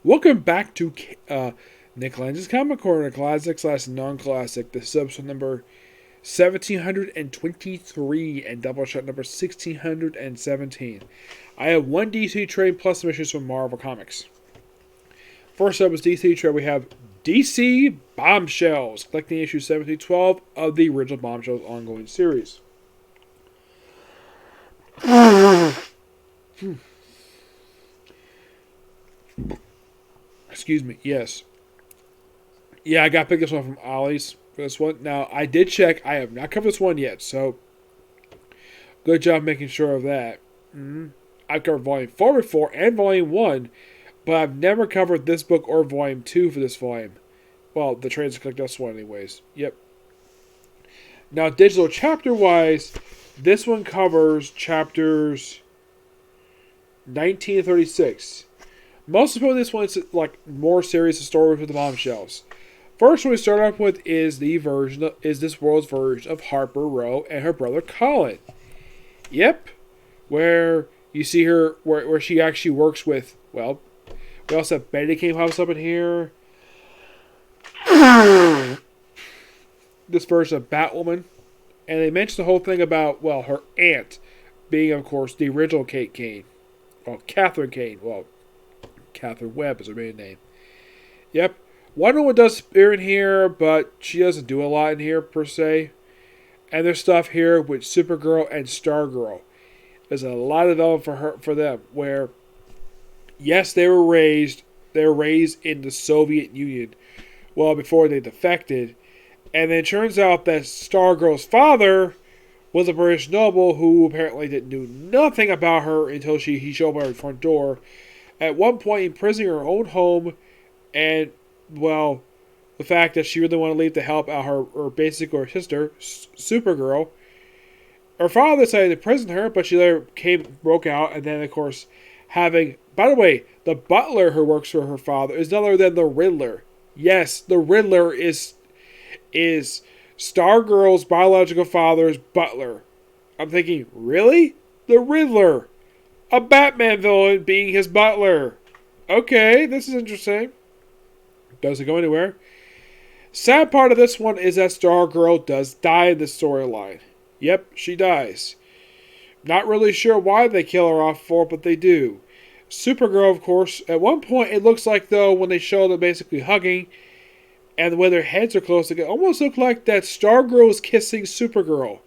Welcome back to Nick Lenz's Comic Corner, classic slash non-classic. This is episode number 1723 and Doubleshot number 1617. I have one DC trade plus some issues from Marvel Comics. First up is DC trade. We have DC Bombshells, collecting issue 1712 of the original Bombshells ongoing series. Excuse me, yes. Yeah, I got to pick this one from Ollie's for this one. Now, I did check. I have not covered this one yet, so good job making sure of that. I've covered Volume 4 before and Volume 1, but I've never covered this book or Volume 2 for this volume. Well, the trades collect this one anyways. Yep. Now, digital chapter-wise, this one covers chapters 19 to 36. Most of this one is like more serious stories with the Bombshells. First one we start off with is this world's version of Harper Row and her brother Colin. Yep, where you see her where she actually works with. Well, we also have Betty Came House up in here. This version of Batwoman, and they mention the whole thing about her aunt being, of course, the original Kate Kane. Well, Catherine Kane. Well, Catherine Webb is her maiden name. Yep. Wonder Woman does appear in here, but she doesn't do a lot in here, per se. And there's stuff here with Supergirl and Stargirl. There's a lot of development for them, where, yes, they were raised in the Soviet Union, well, before they defected. And then it turns out that Stargirl's father was a British noble who apparently didn't do nothing about her until he showed up at her front door. At one point, imprisoning her own home, and, well, the fact that she really wanted to leave to help out her sister, Supergirl. Her father decided to imprison her, but she later broke out, and then, of course, by the way, the butler who works for her father is none other than the Riddler. Yes, the Riddler is Stargirl's biological father's butler. I'm thinking, really? The Riddler? A Batman villain being his butler. Okay, this is interesting. Doesn't go anywhere. Sad part of this one is that Stargirl does die in this storyline. Yep, she dies. Not really sure why they kill her off for, but they do. Supergirl, of course, at one point it looks like, though, when they show them basically hugging, and the way their heads are close together, almost look like that Stargirl is kissing Supergirl.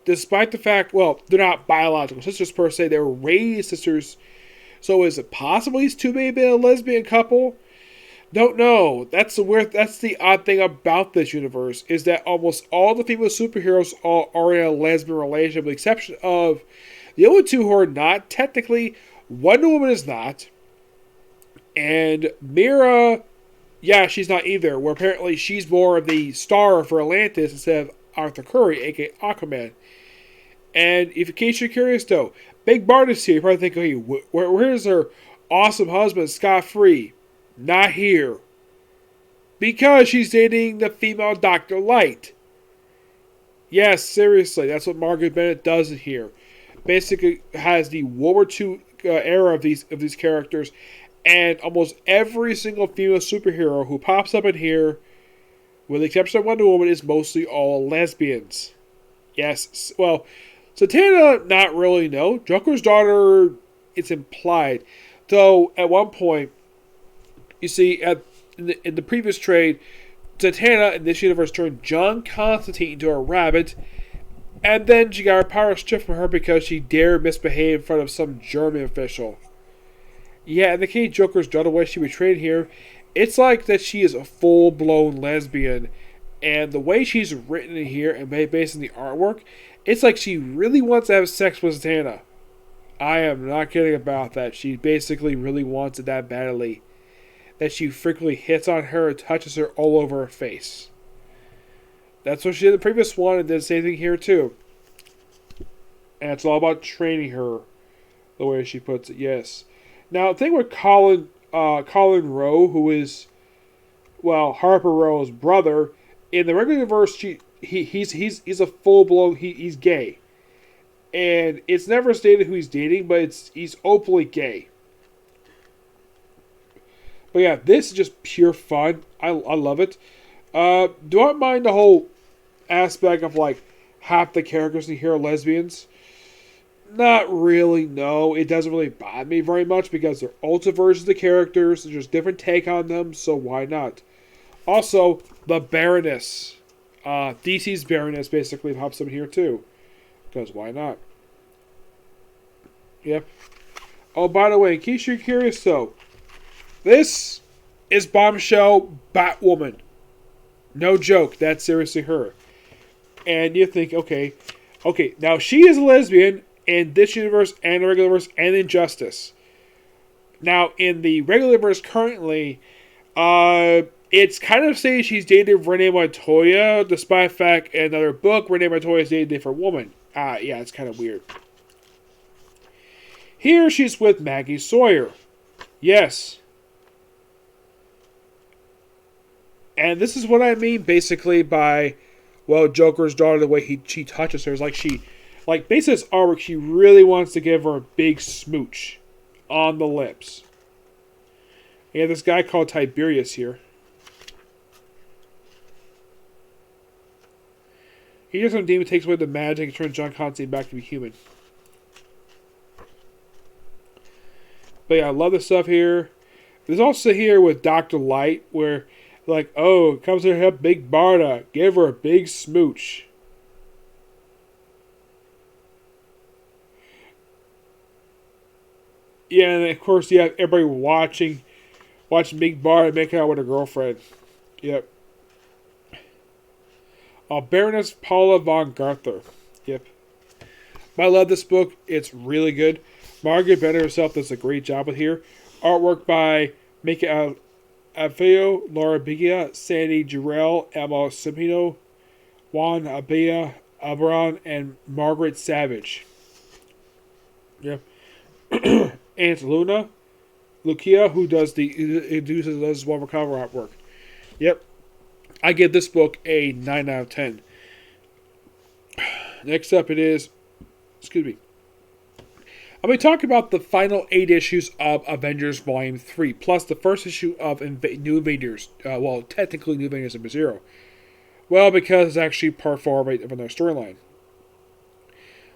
Despite the fact, well, they're not biological sisters per se, they were raised sisters. So is it possible these two may be a lesbian couple? Don't know. That's the odd thing about this universe, is that almost all the female superheroes are in a lesbian relationship, with the exception of the only two who are not. Technically, Wonder Woman is not. And Mira, yeah, she's not either, where apparently she's more of the star for Atlantis instead of Arthur Curry, aka Aquaman. And in case you're curious, though, Big Bart is here. You probably think, hey, where's her awesome husband, Scott Free? Not here. Because she's dating the female Dr. Light. Yes, seriously, that's what Margaret Bennett does here. Basically has the World War II era of these characters, and almost every single female superhero who pops up in here, with the exception of Wonder Woman, is mostly all lesbians. Yes, well, Zatanna, not really, no. Joker's daughter, it's implied. Though, at one point, you see, in the previous trade, Zatanna in this universe turned John Constantine into a rabbit, and then she got her power stripped from her because she dared misbehave in front of some German official. Yeah, in the case Joker's daughter, why she betrayed here, it's like that she is a full-blown lesbian. And the way she's written in here and based on the artwork, it's like she really wants to have sex with Zatanna. I am not kidding about that. She basically really wants it that badly, that she frequently hits on her and touches her all over her face. That's what she did in the previous one, and did the same thing here too. And it's all about training her, the way she puts it, yes. Now, the thing with Colin Rowe, who is, well, Harper Rowe's brother, in the regular universe, he's a full-blown, he's gay. And it's never stated who he's dating, but he's openly gay. But yeah, this is just pure fun. I love it. Do I mind the whole aspect of like half the characters in here are lesbians? Not really, no. It doesn't really bother me very much because they're ultra versions of the characters. There's just different take on them, so why not? Also, the Baroness. DC's Baroness basically pops up here too. Because why not? Yep. Oh, by the way, in case you're curious though, this is Bombshell Batwoman. No joke, that's seriously her. And you think, okay, now she is a lesbian in this universe and the regular universe and Injustice. Now, in the regular universe currently, it's kind of saying she's dated Renee Montoya, despite the fact in another book, Renee Montoya is dating a different woman. Yeah, it's kind of weird. Here she's with Maggie Sawyer. Yes. And this is what I mean basically by, well, Joker's daughter, the way she touches her is like basically this artwork, she really wants to give her a big smooch on the lips. You have this guy called Tiberius here. He just some demon takes away the magic and turns John Constantine back to be human. But yeah, I love this stuff here. There's also here with Dr. Light where like, oh, comes to help Big Barda. Give her a big smooch. Yeah, and of course you have everybody watching Big Barda making out with her girlfriend. Yep. Baroness Paula von Garther. Yep. But I love this book. It's really good. Margaret Bennett herself does a great job with here. Artwork by Mika Aveo, Laura Bigia, Sandy Jarrell, Emma Simpino, Juan Abea Abron, and Margaret Savage. Yep. Aunt Luna, Lucia, who does one for cover artwork. Yep. I give this book a 9 out of 10. Next up it is, excuse me. I'll be talking about the final 8 issues of Avengers Volume 3, plus the first issue of New Invaders. Well, technically New Invaders number 0. Well, because it's actually part 4 of their storyline.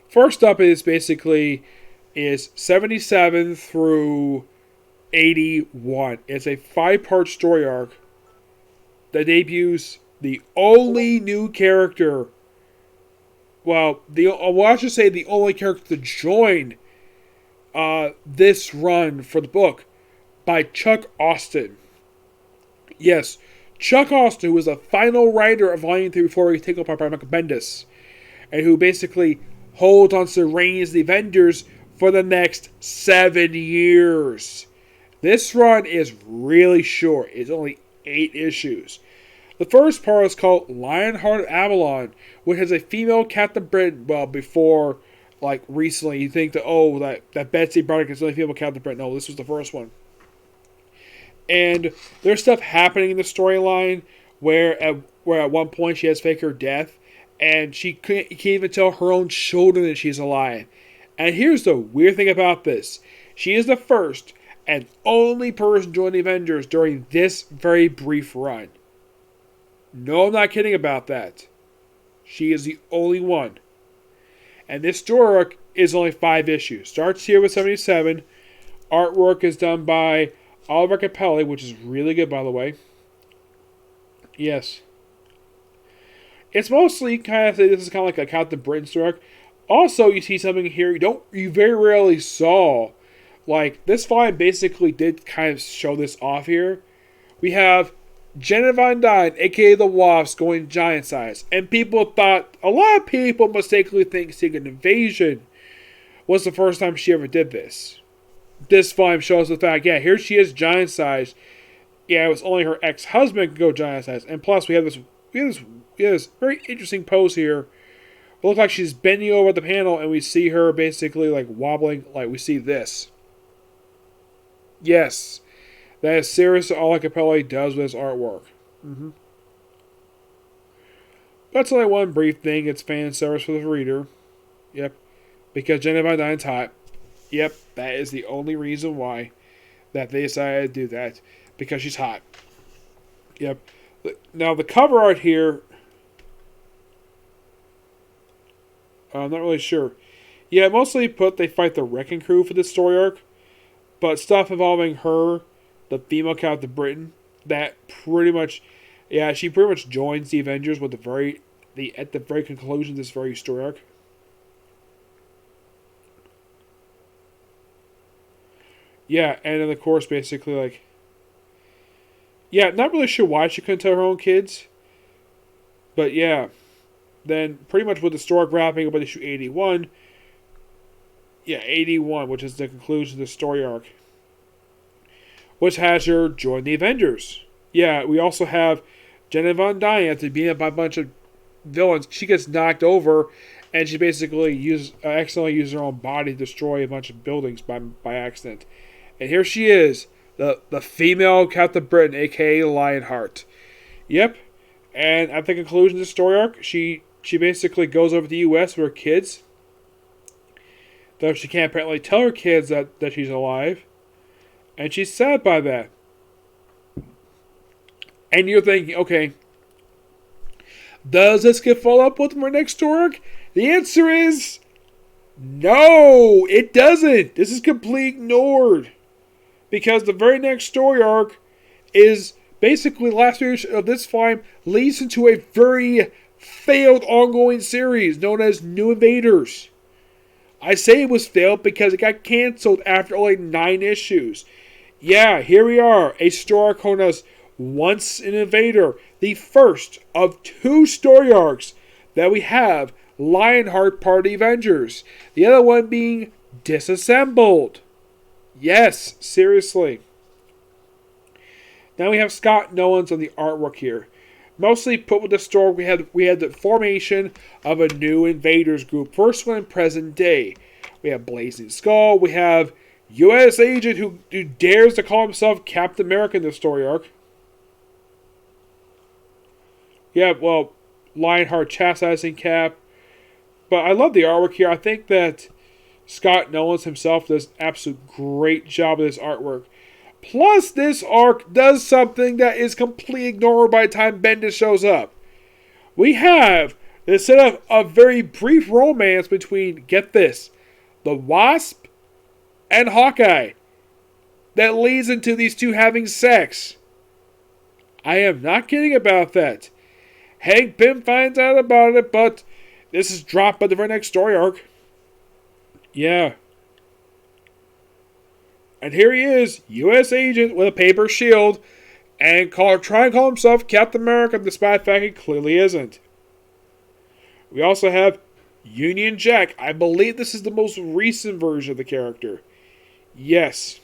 First up is basically 77 through 81. It's a 5-part story arc that debuts the only new character. Well, I should say the only character to join this run for the book by Chuck Austin. Yes, Chuck Austin, who was the final writer of Volume 3 before he was taken over by Michael Bendis, and who basically holds on to the reins of the Avengers for the next 7 years. This run is really short. It's only 8 issues. The first part is called Lionheart of Avalon, which has a female Captain Britain. Well, before, like, recently, you think that Betsy Braddock is the only female Captain Britain. No, this was the first one. And there's stuff happening in the storyline where at one point she has faked her death, and she can't even tell her own children that she's alive. And here's the weird thing about this. She is the first and only person joining the Avengers during this very brief run. No, I'm not kidding about that. She is the only one. And this story arc is only 5 issues. Starts here with 77. Artwork is done by Oliver Capelli, which is really good, by the way. Yes. It's mostly kind of, this is kind of like a Captain Britain story arc. Also, you see something here you very rarely saw. Like, this volume basically did kind of show this off here. We have Jenna Von Dyne, aka the Wasp, going giant size. And a lot of people mistakenly think Secret Invasion was the first time she ever did this. This volume shows the fact, yeah, here she is giant size. Yeah, it was only her ex-husband could go giant size. And plus, we have this very interesting pose here. It looks like she's bending over the panel, and we see her basically like wobbling, like we see this. Yes. That is serious all Capelli does with his artwork. That's only one brief thing. It's fan service for the reader. Yep. Because Jenna Von Dyne's hot. Yep. That is the only reason why that they decided to do that. because she's hot. Yep. Now the cover art here, I'm not really sure. Yeah, mostly they fight the Wrecking Crew for this story arc, but stuff involving her, the female Captain Britain, that pretty much, yeah, she pretty much joins the Avengers with at the very conclusion of this very story arc. Yeah, and then of course, basically, like, yeah, not really sure why she couldn't tell her own kids, but yeah, then pretty much with the story wrapping up at issue 81, yeah, 81, which is the conclusion of the story arc, which has her join the Avengers. Yeah, we also have Jenna Von Dyne after being up by a bunch of villains. She gets knocked over, and she basically accidentally uses her own body to destroy a bunch of buildings by accident. And here she is, the female Captain Britain, aka Lionheart. Yep. And at the conclusion of the story arc, she basically goes over to the U.S. with her kids. Though she can't apparently tell her kids that she's alive. And she's sad by that. And you're thinking, okay, does this get followed up with her next story arc? The answer is no, it doesn't. This is completely ignored. Because the very next story arc is basically the last issue of this time leads into a very failed ongoing series known as New Invaders. I say it was failed because it got canceled after only 9 issues. Yeah, here we are, a story arc known as Once an Invader, the first of 2 story arcs that we have Lionheart part of the Avengers. The other one being Disassembled. Yes, seriously. Now we have Scott Nolan's on the artwork here. Mostly put with the story, we had the formation of a new Invaders group. First one in present day. We have Blazing Skull. We have U.S. agent who dares to call himself Captain America in the story arc. Yeah, well, Lionheart chastising Cap. But I love the artwork here. I think that Scott Nolan himself does an absolute great job of this artwork. Plus, this arc does something that is completely ignored by the time Bendis shows up. We have this set of a very brief romance between, get this, the Wasp and Hawkeye that leads into these two having sex. I am not kidding about that. Hank Pym finds out about it, but this is dropped by the very next story arc. Yeah. And here he is, U.S. agent with a paper shield, and trying to call himself Captain America, despite the fact he clearly isn't. We also have Union Jack. I believe this is the most recent version of the character. Yes.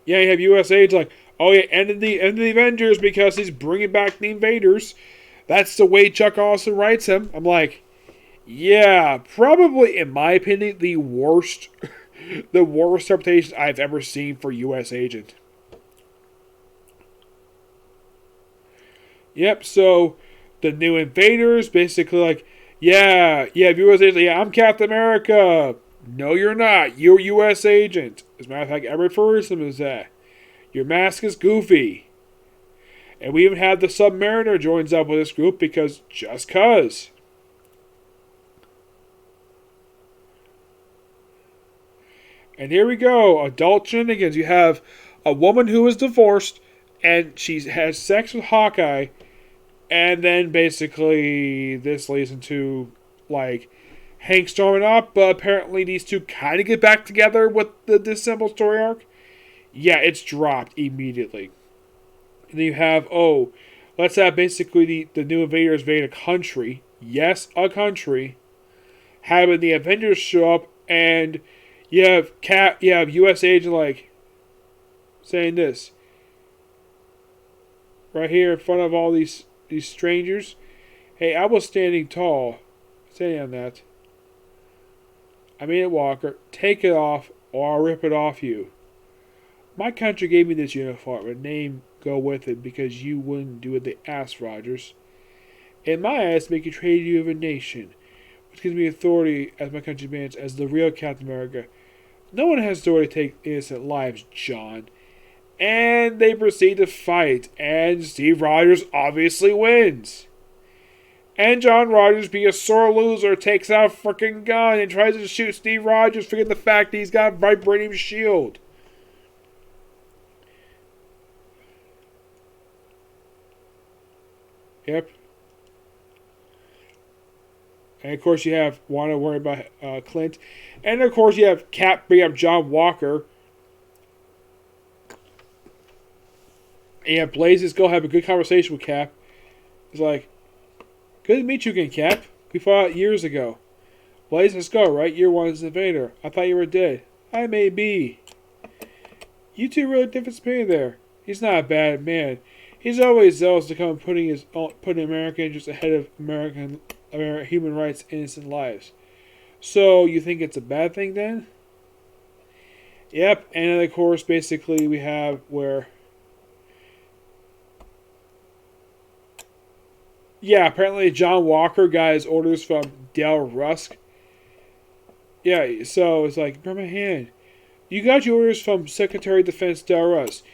Yeah, you have U.S. agent like, oh yeah, end of the Avengers because he's bringing back the Invaders. That's the way Chuck Austin writes him. I'm like, yeah, probably, in my opinion, the worst interpretation I've ever seen for U.S. agent. Yep, so the new Invaders basically like, yeah, U.S. agent, yeah, I'm Captain America. No, you're not. You're U.S. agent. As a matter of fact, I refer to him as that. Your mask is goofy. And we even have the Submariner joins up with this group because just cuz. And here we go, adult shenanigans. You have a woman who is divorced, and she has sex with Hawkeye, and then basically this leads into, like, Hank storming up, but apparently these two kind of get back together with the Disassembled story arc. Yeah, it's dropped immediately. And then you have, let's have basically the new Invaders invade a country. Yes, a country. Having the Avengers show up, and you have U.S. agent like saying this right here in front of all these strangers. Hey, I was standing tall. Standing on that. I made it, Walker. Take it off, or I'll rip it off you. My country gave me this uniform, and name go with it because you wouldn't do what they asked, Rogers. In my eyes, make a trade you of a nation, which gives me authority as my country demands as the real Captain America. No one has the right to take innocent lives, John. And they proceed to fight, and Steve Rogers obviously wins. And John Rogers, being a sore loser, takes out a freaking gun and tries to shoot Steve Rogers, forgetting the fact that he's got a vibranium shield. Yep. And of course you have Wanda worried about Clint. And of course you have Cap bring up John Walker. And Blaze is going to have a good conversation with Cap. He's like, good to meet you again, Cap. We fought years ago. Blaze, let's go, right? You're one as Invader. I thought you were dead. I may be. You two really different opinion there. He's not a bad man. He's always zealous to come putting American interests ahead of American human rights, innocent lives. So you think it's a bad thing then? Yep. And then of course, basically we have where. Yeah, apparently John Walker got his orders from Del Rusk. Yeah, so it's like, grab my hand. You got your orders from Secretary of Defense Del Rusk.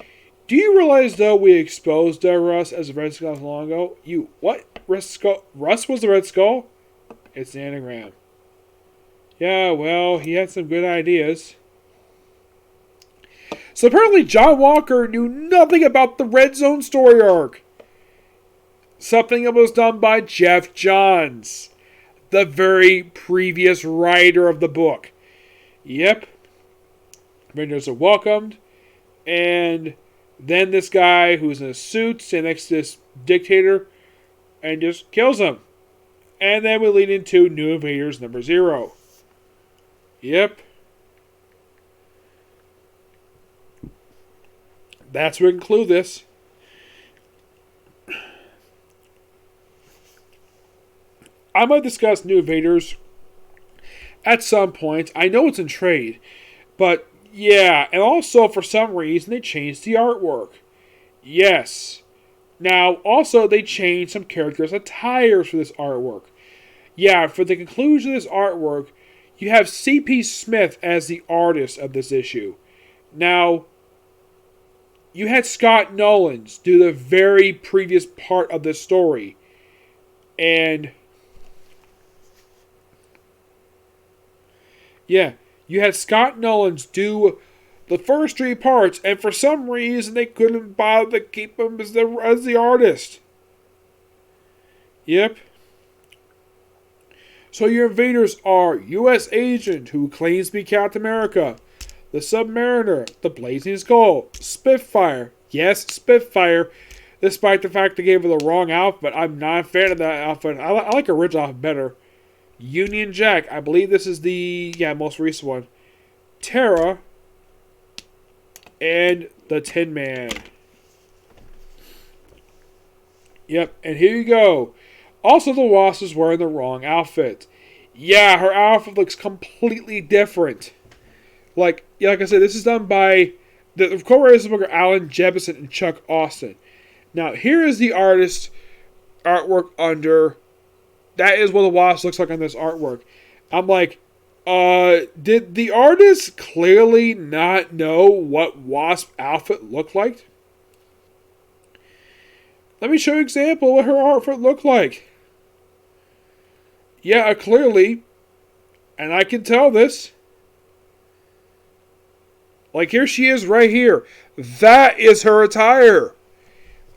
Do you realize, though, we exposed Del Rusk as a Red Skull not long ago? You, what? Rusk was the Red Skull? It's an anagram. Yeah, well, he had some good ideas. So apparently John Walker knew nothing about the Red Zone story arc. Something that was done by Jeff Johns, the very previous writer of the book. Yep. Avengers are welcomed. And then this guy who's in a suit stands next to this dictator and just kills him. And then we lead into New Invaders number 0. Yep. That's where we conclude this. I might discuss New Invaders at some point. I know it's in trade, but yeah, and also for some reason they changed the artwork. Yes. Now, also they changed some characters' attires for this artwork. Yeah, for the conclusion of this artwork, you have C.P. Smith as the artist of this issue. Now, you had Scott Nolans do the very previous part of this story. And yeah, you had Scott Nolans do the first 3 parts, and for some reason they couldn't bother to keep him as the artist. Yep. So your invaders are U.S. Agent, who claims to be Captain America, the Submariner, the Blazing Skull, Spitfire. Yes, Spitfire, despite the fact they gave her the wrong outfit. I'm not a fan of that outfit. I like her original outfit better. Union Jack. I believe this is the most recent one. Terra. And the Tin Man. Yep, and here you go. Also, the Wasp is wearing the wrong outfit. Yeah, her outfit looks completely different. Like I said, this is done by the co-writers of the book are Alan Jepson and Chuck Austin. Now, here is the artist artwork under. That is what the Wasp looks like on this artwork. I'm like, did the artist clearly not know what Wasp outfit looked like? Let me show you an example of what her outfit looked like. Yeah, clearly, and I can tell this. Like, here she is right here. That is her attire.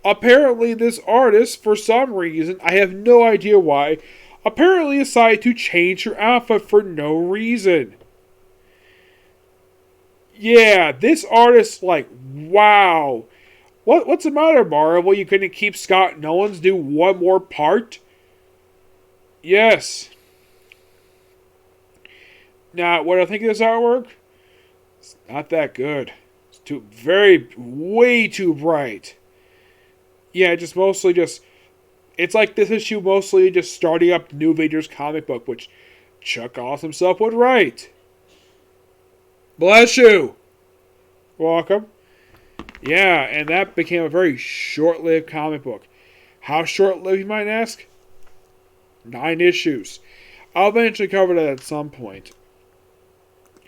Apparently, this artist, for some reason, I have no idea why, apparently decided to change her outfit for no reason. Yeah, this artist, like, wow. What's the matter, Marvel? You couldn't keep Scott Nolans do one more part? Yes. Now, what I think of this artwork? It's not that good. It's way too bright. Yeah, it's like this issue mostly just starting up New Invaders comic book, which Chuck Austin himself would write. Bless you. Welcome. Yeah, and that became a very short-lived comic book. How short-lived, you might ask? 9 issues. I'll eventually cover that at some point.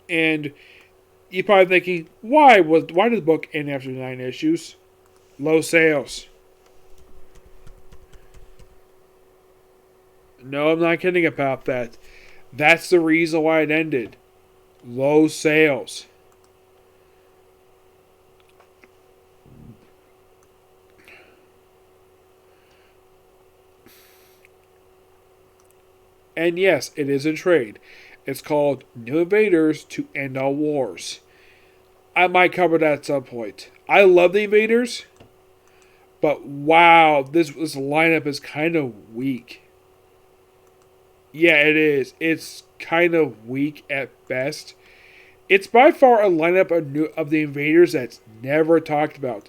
And You're probably thinking, why did the book end after 9 issues? Low sales. No, I'm not kidding about that. That's the reason why it ended. Low sales. And yes, it is in trade. It's called New Invaders to End All Wars. I might cover that at some point. I love the Invaders, but wow, this lineup is kind of weak. Yeah, it is. It's kind of weak at best. It's by far a lineup of the Invaders that's never talked about.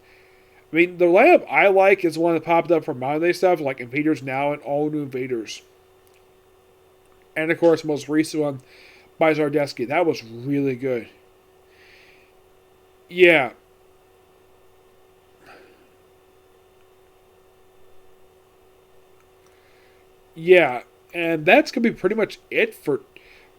I mean, the lineup I like is one that popped up for modern day stuff, like Invaders Now and All New Invaders. And of course, the most recent one by Zardesky. That was really good. Yeah. Yeah. And that's going to be pretty much it for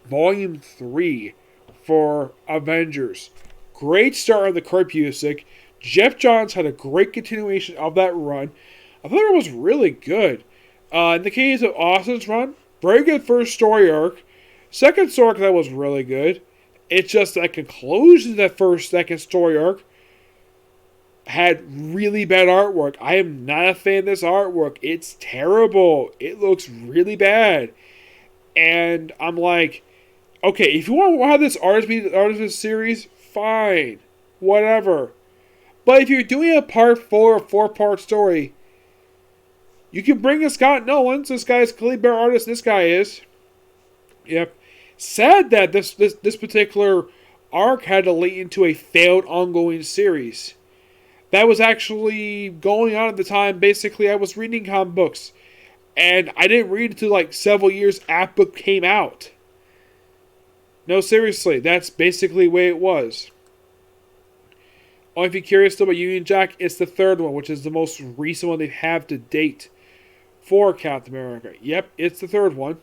Volume 3 for Avengers. Great start on the Kurt Busiek. Jeff Johns had a great continuation of that run. I thought it was really good. In the case of Austin's run, very good first story arc. Second story arc that was really good. It's just that conclusion to that second story arc had really bad artwork. I am not a fan of this artwork. It's terrible. It looks really bad. And I'm like, okay, if you want to have this artist be the artist of this series, fine. Whatever. But if you're doing a part 4 or 4-part story, you can bring in Scott Nolan. This guy's clearly better artist than this guy is. Yep. Sad that this particular arc had to lead into a failed ongoing series. That was actually going on at the time. Basically, I was reading comic books. And I didn't read until like several years after the book came out. No, seriously. That's basically the way it was. If you're curious about Union Jack, it's the third one, which is the most recent one they have to date for Captain America. Yep, it's the third one.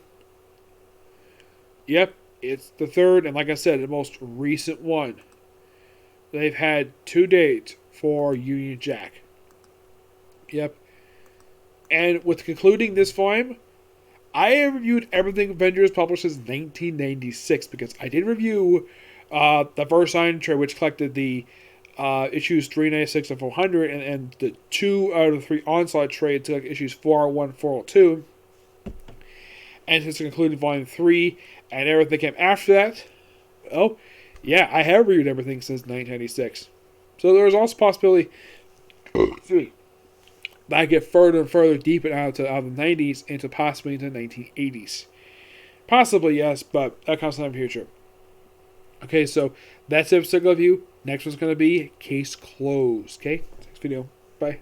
Yep, it's the third, and like I said, the most recent one they've had to date for Union Jack. Yep. And with concluding this volume, I have reviewed everything Avengers published since 1996 because I did review the first sign trade, which collected the issues 396 and 400, and the 2 out of the 3 Onslaught trades took issues 401 402. And since it concluded Volume 3 and everything came after that, oh, yeah, I have reviewed everything since 1996. So there's also a possibility that I get further and further deep out of the 90s into possibly into the 1980s. Possibly, yes, but that comes in the future. Okay, so that's the episode review. Next one's going to be Case Closed. Okay, next video. Bye.